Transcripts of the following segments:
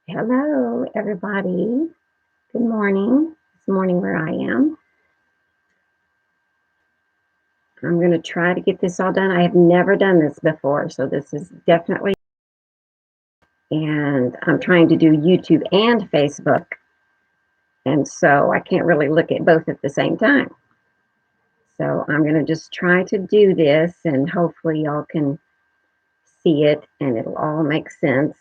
Hello, everybody. Good morning. It's morning where I am. I'm going to try to get this all done. I have never done this before, so this is definitely, and I'm trying to do YouTube and Facebook, and so I can't really look at both at the same time. So I'm going to just try to do this, and hopefully, y'all can see it and it'll all make sense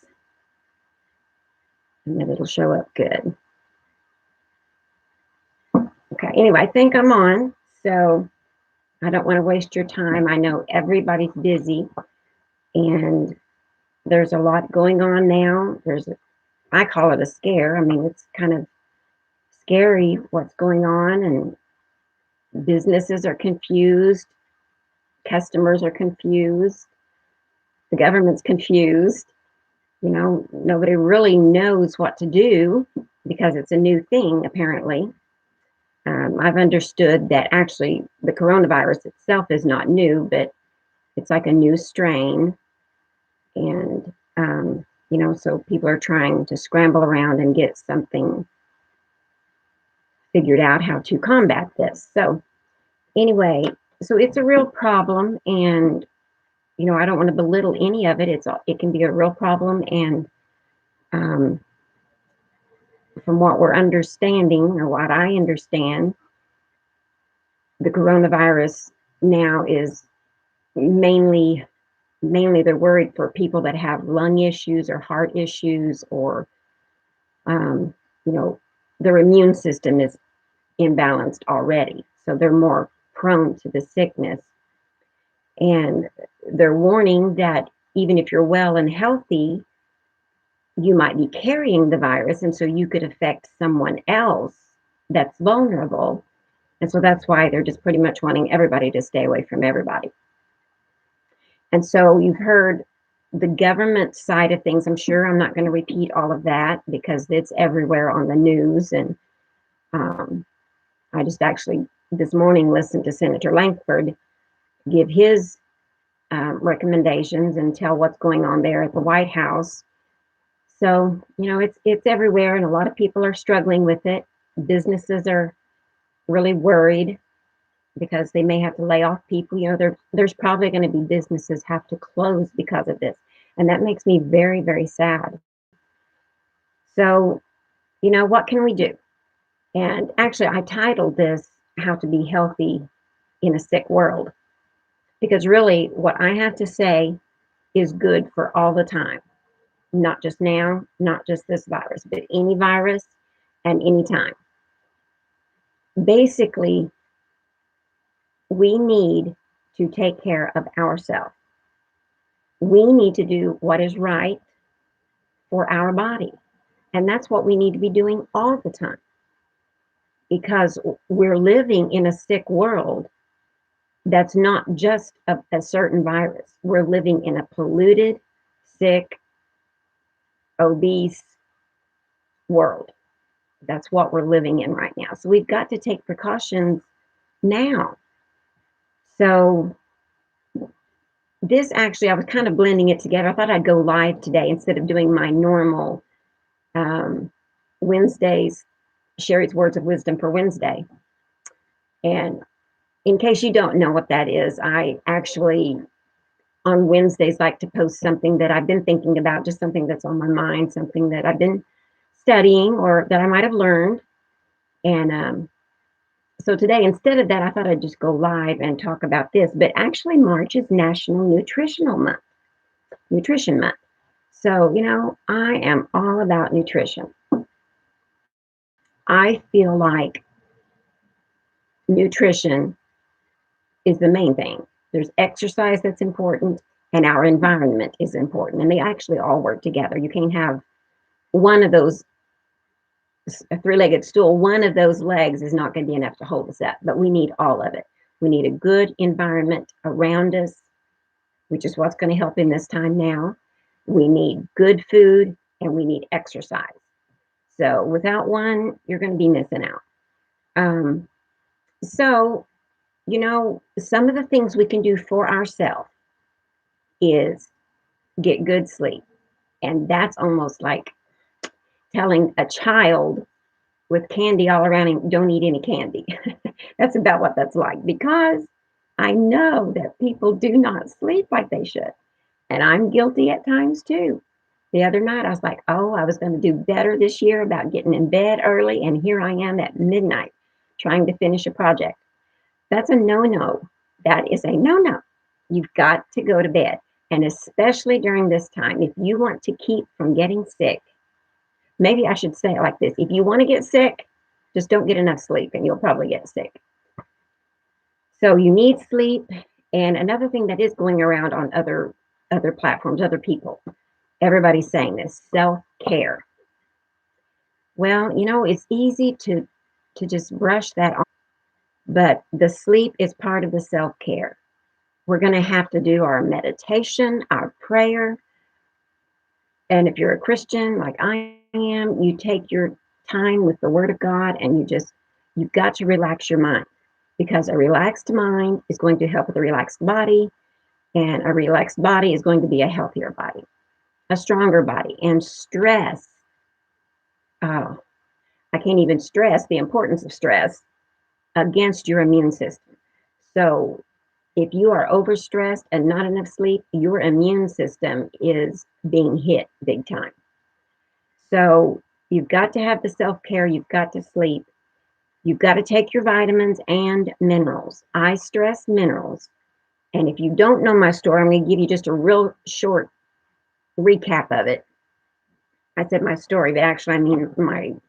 and that it'll show up good. Okay, anyway, I think I'm on, so I don't want to waste your time. I know everybody's busy and there's a lot going on now. I call it a scare. I mean, it's kind of scary what's going on, and businesses are confused, customers are confused, the government's confused. Nobody really knows what to do because it's a new thing, apparently. I've understood that actually the coronavirus itself is not new, but it's like a new strain. And, so people are trying to scramble around and get something figured out how to combat this. So, anyway, so it's a real problem. And, I don't want to belittle any of it. It can be a real problem. And um, from what we're understanding, or what I understand, the coronavirus now is mainly they're worried for people that have lung issues or heart issues, or um, you know their immune system is imbalanced already, so they're more prone to the sickness. And they're warning that even if you're well and healthy, you might be carrying the virus, and so you could affect someone else that's vulnerable. And so that's why they're just pretty much wanting everybody to stay away from everybody. And so you've heard the government side of things. I'm sure I'm not going to repeat all of that because it's everywhere on the news. And um, I just actually this morning listened to Senator Lankford give his recommendations and tell what's going on there at the White House. So it's everywhere, and a lot of people are struggling with it. Businesses are really worried because they may have to lay off people. There's probably going to be businesses have to close because of this, and that makes me very, very sad. So what can we do? And actually, I titled this "How to Be Healthy in a Sick World," because really, what I have to say is good for all the time, not just now, not just this virus, but any virus and anytime. Basically, we need to take care of ourselves. We need to do what is right for our body. And that's what we need to be doing all the time, because we're living in a sick world that's not just a certain virus. We're living in a polluted, sick, obese world. That's what we're living in right now. So we've got to take precautions now. So this actually, I was kind of blending it together. I thought I'd go live today instead of doing my normal um, Wednesdays, Sherry's Words of Wisdom for Wednesday. And in case you don't know what that is, I actually on Wednesdays like to post something that I've been thinking about, just something that's on my mind, something that I've been studying or that I might have learned. And so today, instead of that, I thought I'd just go live and talk about this. But actually, March is National Nutrition Month. So, I am all about nutrition. I feel like nutrition is the main thing. There's exercise that's important, and our environment is important. And they actually all work together. You can't have one of those, a three-legged stool, one of those legs is not going to be enough to hold us up, but we need all of it. We need a good environment around us, which is what's going to help in this time now. We need good food and we need exercise. So without one, you're going to be missing out. Um, so, some of the things we can do for ourselves is get good sleep. And that's almost like telling a child with candy all around him, don't eat any candy. That's about what that's like because I know that people do not sleep like they should. And I'm guilty at times too. The other night, I was like, oh, I was going to do better this year about getting in bed early. And here I am at midnight trying to finish a project. That's a no no. That is a no no. You've got to go to bed. And especially during this time, if you want to keep from getting sick, maybe I should say it like this: if you want to get sick, just don't get enough sleep and you'll probably get sick. So you need sleep. And another thing that is going around on other platforms, other people, everybody's saying this, self-care. Well, it's easy to just brush that off, but the sleep is part of the self-care. We're going to have to do our meditation, our prayer, and if you're a Christian like I am, you take your time with the word of God and you've got to relax your mind because a relaxed mind is going to help with a relaxed body, and a relaxed body is going to be a healthier body, a stronger body. And stress, oh, I can't even stress the importance of stress against your immune system. So, if you are overstressed and not enough sleep, your immune system is being hit big time. So, you've got to have the self care, you've got to sleep, you've got to take your vitamins and minerals. I stress minerals. And if you don't know my story, I'm going to give you just a real short recap of it. I said my story, but actually, I mean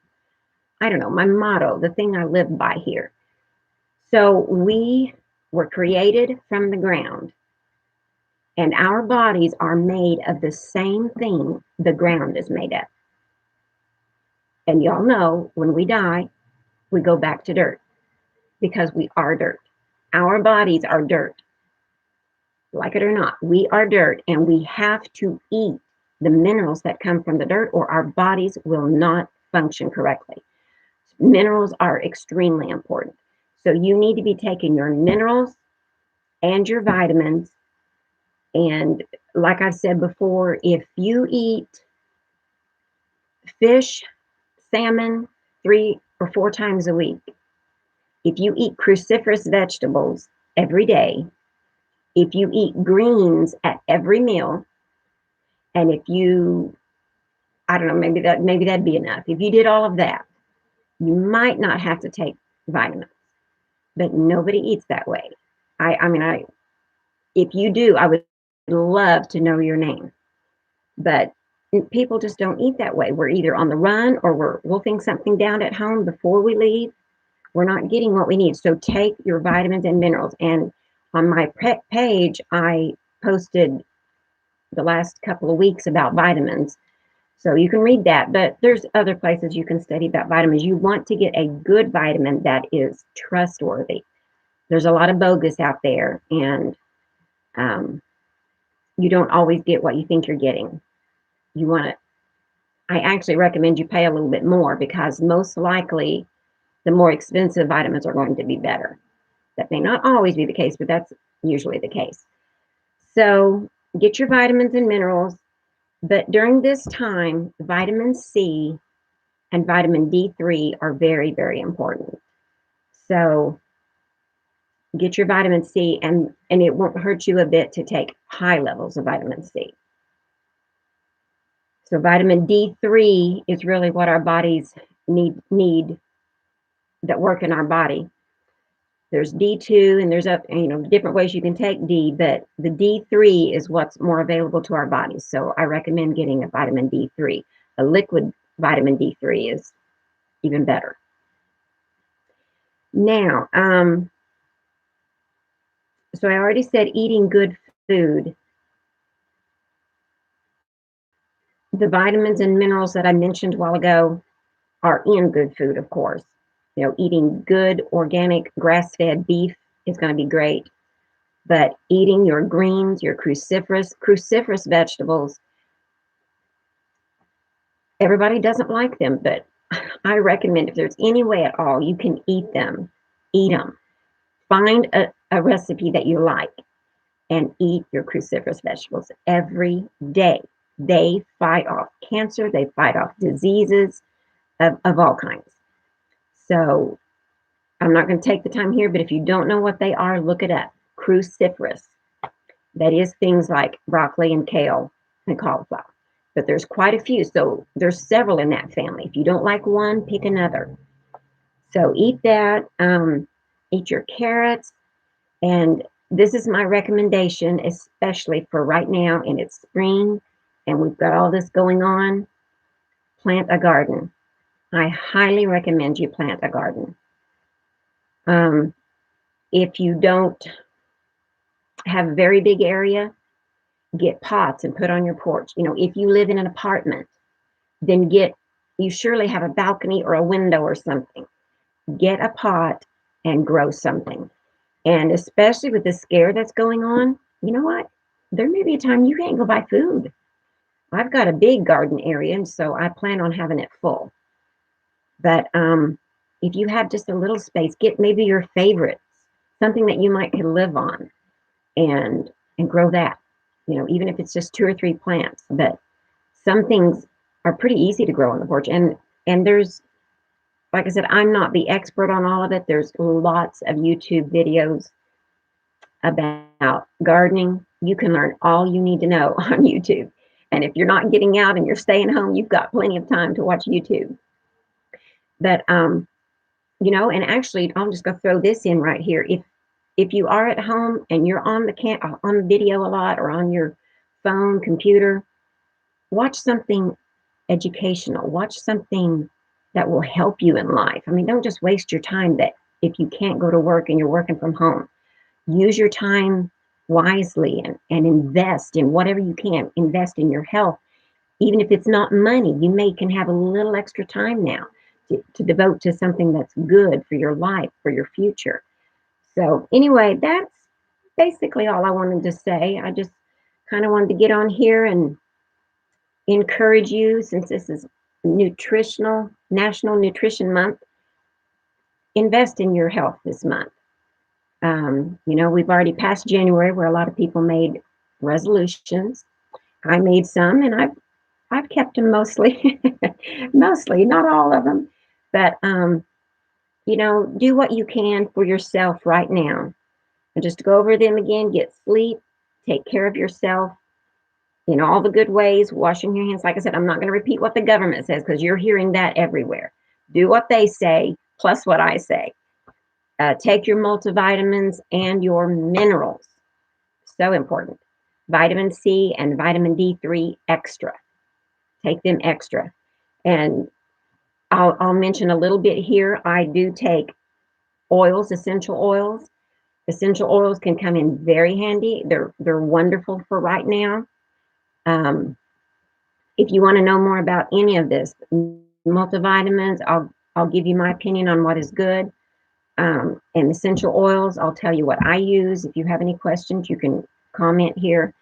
I don't know, my motto, the thing I live by here. So we were created from the ground, and our bodies are made of the same thing the ground is made of. And y'all know when we die, we go back to dirt because we are dirt. Our bodies are dirt. Like it or not, we are dirt, and we have to eat the minerals that come from the dirt, or our bodies will not function correctly. Minerals are extremely important. So you need to be taking your minerals and your vitamins. And like I've said before, if you eat fish, salmon 3 or 4 times a week, if you eat cruciferous vegetables every day, if you eat greens at every meal, and if you, I don't know, maybe that'd be enough. If you did all of that, you might not have to take vitamins, but nobody eats that way. I mean, if you do, I would love to know your name. But people just don't eat that way. We're either on the run or we're wolfing something down at home before we leave. We're not getting what we need. So take your vitamins and minerals. And on my page, I posted the last couple of weeks about vitamins. So you can read that, but there's other places you can study about vitamins. You want to get a good vitamin that is trustworthy. There's a lot of bogus out there, and um, you don't always get what you think you're getting. You want to, I actually recommend you pay a little bit more because most likely the more expensive vitamins are going to be better. That may not always be the case, but that's usually the case. So get your vitamins and minerals. But during this time, vitamin C and vitamin D3 are very, very important. So get your vitamin C, and it won't hurt you a bit to take high levels of vitamin C. So vitamin D3 is really what our bodies need that work in our body. There's D2 and there's different ways you can take D, but the D3 is what's more available to our bodies. So I recommend getting a vitamin D3. A liquid vitamin D3 is even better. Now, so I already said eating good food. The vitamins and minerals that I mentioned a while ago are in good food, of course. Eating good organic grass-fed beef is going to be great. But eating your greens, your cruciferous vegetables, everybody doesn't like them, but I recommend if there's any way at all you can eat them, eat them. Find a recipe that you like and eat your cruciferous vegetables every day. They fight off cancer, they fight off diseases of all kinds. So I'm not going to take the time here, but if you don't know what they are, look it up. Cruciferous. That is things like broccoli and kale and cauliflower. But there's quite a few. So there's several in that family. If you don't like one, pick another. So eat that. Eat your carrots. And this is my recommendation, especially for right now, and it's spring and we've got all this going on. Plant a garden. I highly recommend you plant a garden. Um, if you don't have a very big area, get pots and put on your porch. If you live in an apartment, then you surely have a balcony or a window or something. Get a pot and grow something. And especially with the scare that's going on, you know what? There may be a time you can't go buy food. I've got a big garden area, and so I plan on having it full. But if you have just a little space, get maybe your favorites, something that you might could live on, and grow that. Even if it's just two or three plants. But some things are pretty easy to grow on the porch, and there's, like I said, I'm not the expert on all of it. There's lots of YouTube videos about gardening. You can learn all you need to know on YouTube. And if you're not getting out and you're staying home, you've got plenty of time to watch YouTube. But and actually, I'm just gonna throw this in right here. If you are at home and you're on the video a lot or on your phone, computer, watch something educational. Watch something that will help you in life. I mean, don't just waste your time that if you can't go to work and you're working from home. Use your time wisely and invest in whatever you can. Invest in your health. Even if it's not money, you can have a little extra time now to devote to something that's good for your life, for your future. So anyway, that's basically all I wanted to say. I just kind of wanted to get on here and encourage you, since this is National Nutrition Month. Invest in your health this month. We've already passed January, where a lot of people made resolutions. I made some, and I've kept them mostly, mostly, not all of them, but do what you can for yourself right now, and just go over them again. Get sleep, take care of yourself in all the good ways. Washing your hands, like I said, I'm not going to repeat what the government says because you're hearing that everywhere. Do what they say plus what I say. Take your multivitamins and your minerals. So important. Vitamin C and vitamin D3 extra. Take them extra. And I'll mention a little bit here. I do take oils, essential oils. Essential oils can come in very handy. They're wonderful for right now. If you want to know more about any of this, multivitamins, I'll give you my opinion on what is good. And essential oils, I'll tell you what I use. If you have any questions, you can comment here.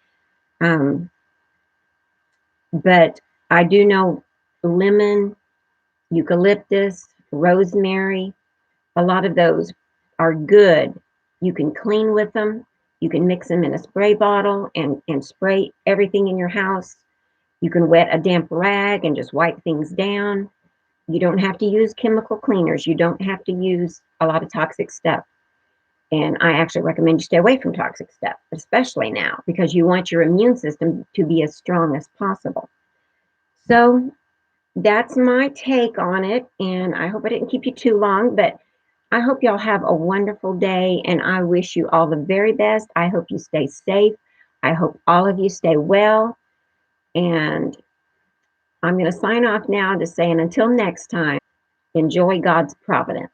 But I do know lemon, eucalyptus, rosemary, a lot of those are good. You can clean with them. You can mix them in a spray bottle and spray everything in your house. You can wet a damp rag and just wipe things down. You don't have to use chemical cleaners. You don't have to use a lot of toxic stuff. And I actually recommend you stay away from toxic stuff, especially now, because you want your immune system to be as strong as possible. So that's my take on it. And I hope I didn't keep you too long, but I hope y'all have a wonderful day. And I wish you all the very best. I hope you stay safe. I hope all of you stay well. And I'm going to sign off now, just saying until next time, enjoy God's providence.